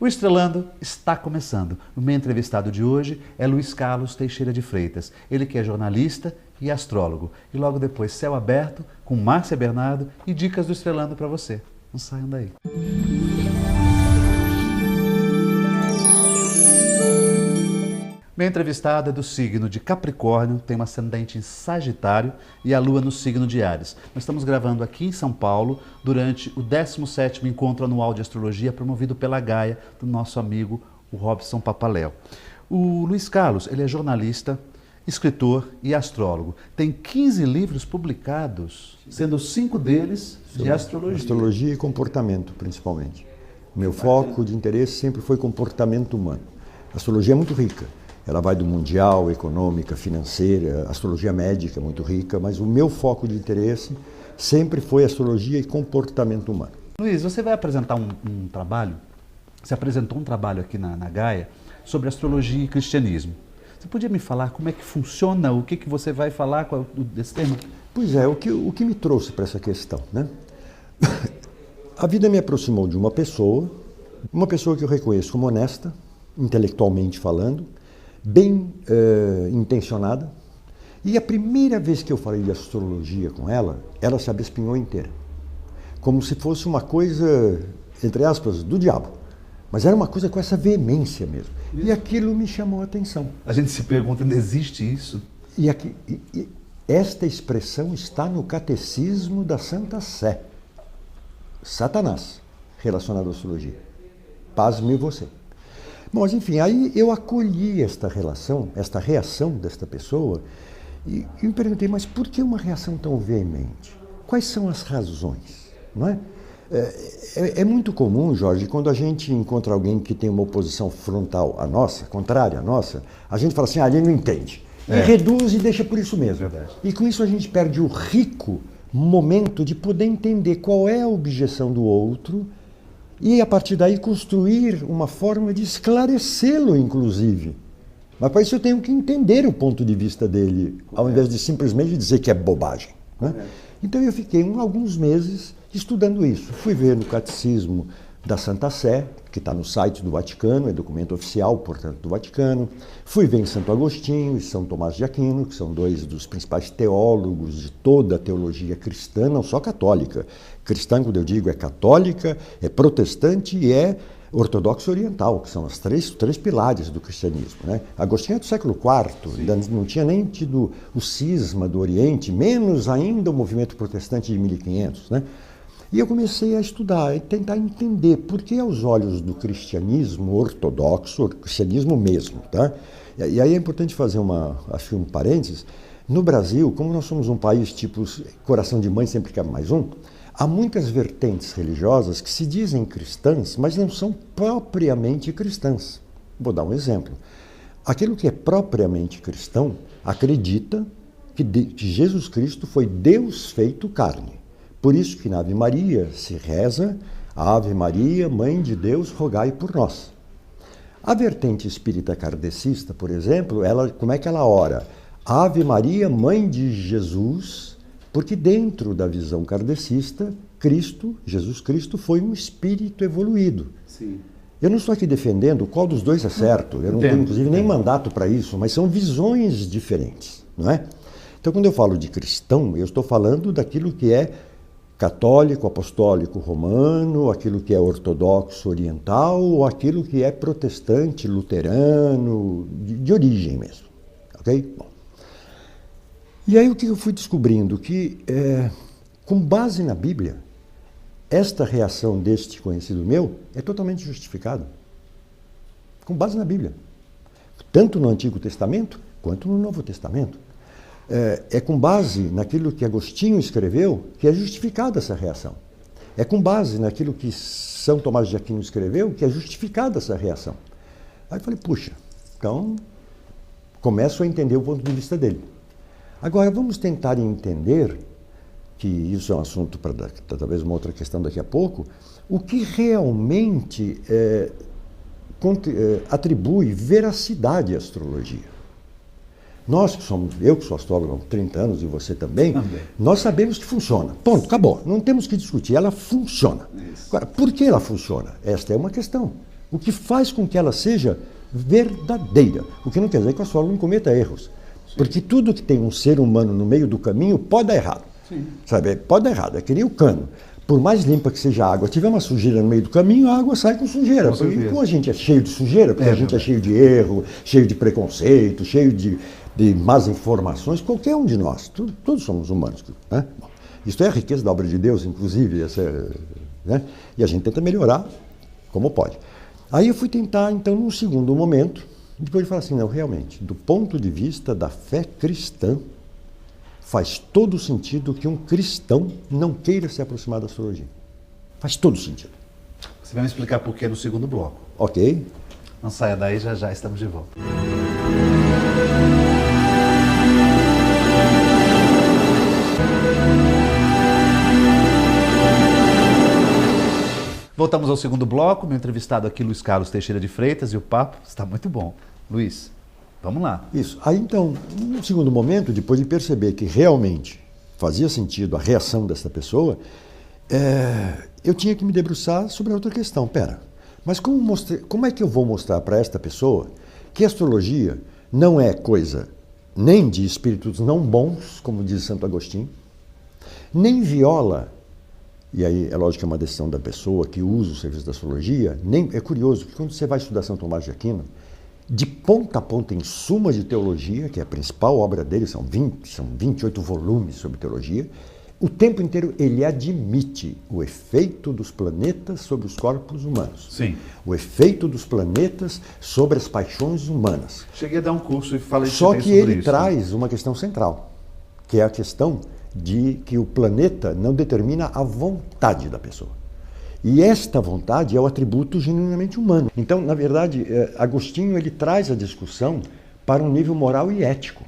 Estrelando está começando. O meu entrevistado de hoje é Luiz Carlos Teixeira de Freitas. Ele que é jornalista e astrólogo. E logo depois, Céu Aberto, com Márcia Bernardo e dicas do Estrelando para você. Não saiam daí. Meu entrevistado é do signo de Capricórnio, tem um ascendente em Sagitário e a lua no signo de Áries. Nós estamos gravando aqui em São Paulo durante o 17º Encontro Anual de Astrologia promovido pela Gaia, do nosso amigo o Robson Papaléu. O Luiz Carlos, ele é jornalista, escritor e astrólogo. Tem 15 livros publicados, sendo 5 deles de astrologia. Astrologia e comportamento, principalmente. Meu foco de interesse sempre foi comportamento humano. A astrologia é muito rica. Ela vai do mundial, econômica, financeira, astrologia médica é muito rica, mas o meu foco de interesse sempre foi astrologia e comportamento humano. Luiz, você vai apresentar um trabalho, você apresentou um trabalho aqui na Gaia sobre astrologia e cristianismo. Você podia me falar como é que funciona, o que você vai falar desse tema? Pois é, o que me trouxe para essa questão, né? A vida me aproximou de uma pessoa que eu reconheço como honesta, intelectualmente falando, bem intencionada, e a primeira vez que eu falei de astrologia com ela, ela se abespinhou inteira, como se fosse uma coisa, entre aspas, do diabo, mas era uma coisa com essa veemência mesmo, e aquilo me chamou a atenção. A gente se pergunta, ainda existe isso? E esta expressão está no Catecismo da Santa Sé, Satanás, relacionado à astrologia. Pasme você. Bom, mas enfim, aí eu acolhi esta reação desta pessoa e me perguntei, mas por que uma reação tão veemente? Quais são as razões? Não é? É muito comum, Jorge, quando a gente encontra alguém que tem uma oposição frontal à nossa, contrária à nossa, a gente fala assim, ele não entende. E reduz e deixa por isso mesmo. Verdade. E com isso a gente perde o rico momento de poder entender qual é a objeção do outro e, a partir daí, construir uma forma de esclarecê-lo, inclusive. Mas para isso eu tenho que entender o ponto de vista dele, ao invés de simplesmente dizer que é bobagem. Né? Então eu fiquei alguns meses estudando isso. Fui ver no Catecismo da Santa Sé, que está no site do Vaticano, é documento oficial, portanto, do Vaticano. Fui ver em Santo Agostinho e São Tomás de Aquino, que são dois dos principais teólogos de toda a teologia cristã, não só católica. Cristã, quando eu digo, é católica, é protestante e é ortodoxo oriental, que são os três pilares do cristianismo. Né? Agostinho é do século IV, ainda não tinha nem tido o cisma do Oriente, menos ainda o movimento protestante de 1500, né? E eu comecei a estudar e tentar entender por que, aos olhos do cristianismo ortodoxo, o cristianismo mesmo, tá? E aí é importante fazer acho que um parênteses. No Brasil, como nós somos um país tipo coração de mãe, sempre cabe mais um, há muitas vertentes religiosas que se dizem cristãs, mas não são propriamente cristãs. Vou dar um exemplo. Aquilo que é propriamente cristão acredita que Jesus Cristo foi Deus feito carne. Por isso que na Ave Maria se reza, Ave Maria, Mãe de Deus, rogai por nós. A vertente espírita kardecista, por exemplo, como é que ela ora? Ave Maria, Mãe de Jesus, porque dentro da visão kardecista, Jesus Cristo, foi um espírito evoluído. Sim. Eu não estou aqui defendendo qual dos dois é certo, eu não tenho inclusive nem mandato para isso, mas são visões diferentes, não é? Então, quando eu falo de cristão, eu estou falando daquilo que é católico, apostólico, romano, aquilo que é ortodoxo, oriental, ou aquilo que é protestante, luterano, de origem mesmo. Ok? Bom. E aí o que eu fui descobrindo? Que, com base na Bíblia, esta reação deste conhecido meu é totalmente justificada. Com base na Bíblia. Tanto no Antigo Testamento, quanto no Novo Testamento. É com base naquilo que Agostinho escreveu que é justificada essa reação. É com base naquilo que São Tomás de Aquino escreveu que é justificada essa reação. Aí eu falei, puxa, então começo a entender o ponto de vista dele. Agora vamos tentar entender, que isso é um assunto para talvez uma outra questão daqui a pouco, o que realmente atribui veracidade à astrologia. Eu que sou astrólogo há 30 anos e você também, nós sabemos que funciona. Ponto, acabou. Não temos que discutir, ela funciona. Isso. Agora, por que ela funciona? Esta é uma questão. O que faz com que ela seja verdadeira. O que não quer dizer que o astrólogo não cometa erros. Sim. Porque tudo que tem um ser humano no meio do caminho pode dar errado. Sim. Sabe? Pode dar errado. É que nem o cano. Por mais limpa que seja a água, tiver uma sujeira no meio do caminho, a água sai com sujeira. Porque como a gente é cheio de sujeira, porque a gente é cheio de erro, cheio de preconceito, cheio de más informações, qualquer um de nós, todos somos humanos. Né? Bom, isso é a riqueza da obra de Deus, inclusive, né? E a gente tenta melhorar como pode. Aí eu fui tentar, então, num segundo momento, depois de falar assim, não, realmente, do ponto de vista da fé cristã, faz todo sentido que um cristão não queira se aproximar da astrologia. Faz todo sentido. Você vai me explicar por quê no segundo bloco. Ok. Não saia daí, já já estamos de volta. Voltamos ao segundo bloco, meu entrevistado aqui, Luiz Carlos Teixeira de Freitas, e o papo está muito bom. Luiz, vamos lá. Isso. Aí então, no segundo momento, depois de perceber que realmente fazia sentido a reação dessa pessoa, eu tinha que me debruçar sobre a outra questão. Pera, mas como é que eu vou mostrar para esta pessoa que a astrologia não é coisa nem de espíritos não bons, como diz Santo Agostinho, nem viola. E aí, é lógico que é uma decisão da pessoa que usa o serviço da astrologia. É curioso, porque quando você vai estudar São Tomás de Aquino, de ponta a ponta em Suma de Teologia, que é a principal obra dele, são 28 volumes sobre teologia, o tempo inteiro ele admite o efeito dos planetas sobre os corpos humanos. Sim. O efeito dos planetas sobre as paixões humanas. Cheguei a dar um curso e falei Só que sobre ele isso. traz uma questão central, que é a questão de que o planeta não determina a vontade da pessoa. E esta vontade é o atributo genuinamente humano. Então, na verdade, Agostinho ele traz a discussão para um nível moral e ético.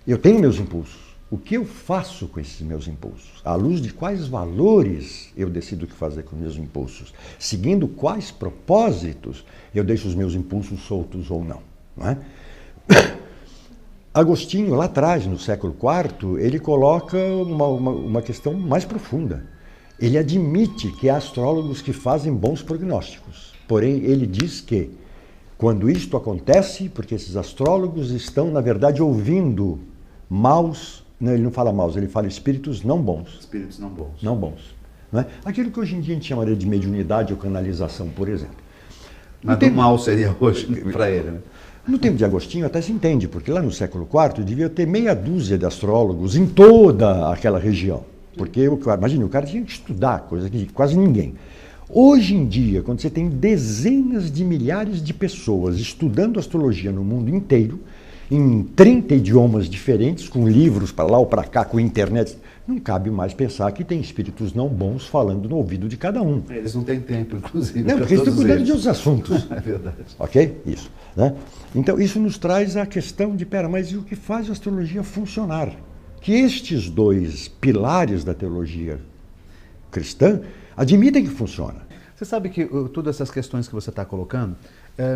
Eu tenho meus impulsos. O que eu faço com esses meus impulsos? À luz de quais valores eu decido o que fazer com meus impulsos? Seguindo quais propósitos eu deixo os meus impulsos soltos ou não? Não é? Agostinho, lá atrás, no século IV, ele coloca uma questão mais profunda. Ele admite que há astrólogos que fazem bons prognósticos. Porém, ele diz que, quando isto acontece, porque esses astrólogos estão, na verdade, ouvindo maus, não, ele não fala maus, ele fala espíritos não bons. Espíritos não bons. Não bons. Não é? Aquilo que hoje em dia a gente chamaria de mediunidade ou canalização, por exemplo. Mas do mal seria hoje para ele, né? No tempo de Agostinho até se entende, porque lá no século IV devia ter meia dúzia de astrólogos em toda aquela região. Porque, imagine, o cara tinha que estudar, coisa que quase ninguém. Hoje em dia, quando você tem dezenas de milhares de pessoas estudando astrologia no mundo inteiro, em 30 idiomas diferentes, com livros para lá ou para cá, com internet, não cabe mais pensar que tem espíritos não bons falando no ouvido de cada um. Eles não têm tempo, inclusive. Não, porque eles estão cuidando de outros assuntos. É verdade. Ok? Isso. Né? Então, isso nos traz a questão de, mas e o que faz a astrologia funcionar? Que estes dois pilares da teologia cristã admitem que funciona. Você sabe que todas essas questões que você está colocando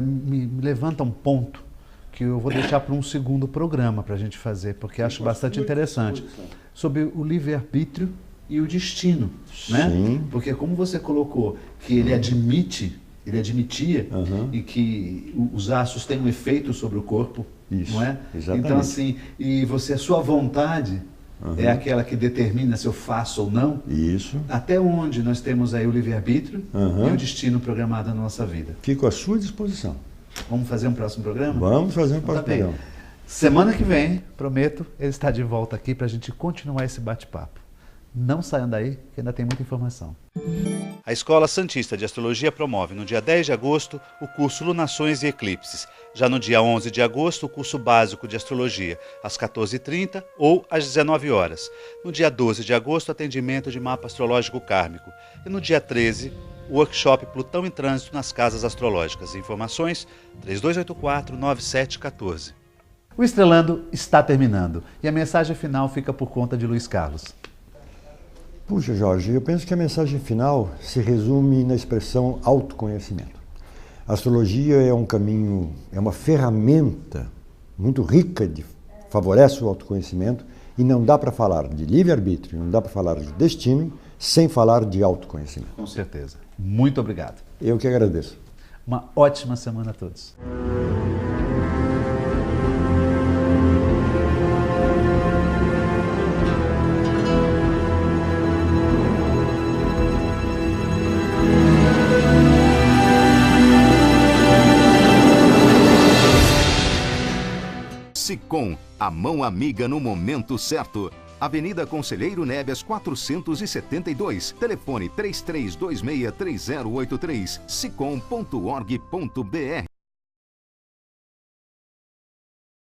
me levantam um ponto que eu vou deixar para um segundo programa para a gente fazer, porque acho bastante interessante. Sobre o livre-arbítrio e o destino. Né? Sim. Porque como você colocou que ele admitia, e que os astros têm um efeito sobre o corpo, isso, não é? Exatamente. Então, assim, e a sua vontade é aquela que determina se eu faço ou não. Isso. Até onde nós temos aí o livre-arbítrio e o destino programado na nossa vida. Fico à sua disposição. Vamos fazer um próximo programa? Vamos fazer um próximo programa. Semana que vem, prometo, ele está de volta aqui para a gente continuar esse bate-papo. Não saiam daí, que ainda tem muita informação. A Escola Santista de Astrologia promove no dia 10 de agosto o curso Lunações e Eclipses. Já no dia 11 de agosto, o curso básico de Astrologia, às 14h30 ou às 19 horas. No dia 12 de agosto, atendimento de mapa astrológico kármico. E no dia 13, o workshop Plutão em Trânsito nas Casas Astrológicas. Informações 3284-9714. O Estrelando está terminando e a mensagem final fica por conta de Luiz Carlos. Puxa, Jorge, eu penso que a mensagem final se resume na expressão autoconhecimento. A astrologia é um caminho, é uma ferramenta muito rica, favorece o autoconhecimento e não dá para falar de livre-arbítrio, não dá para falar de destino sem falar de autoconhecimento. Com certeza. Muito obrigado. Eu que agradeço. Uma ótima semana a todos. Sicom, a mão amiga no momento certo. Avenida Conselheiro Nebias 472, telefone 33263083, sicom.org.br.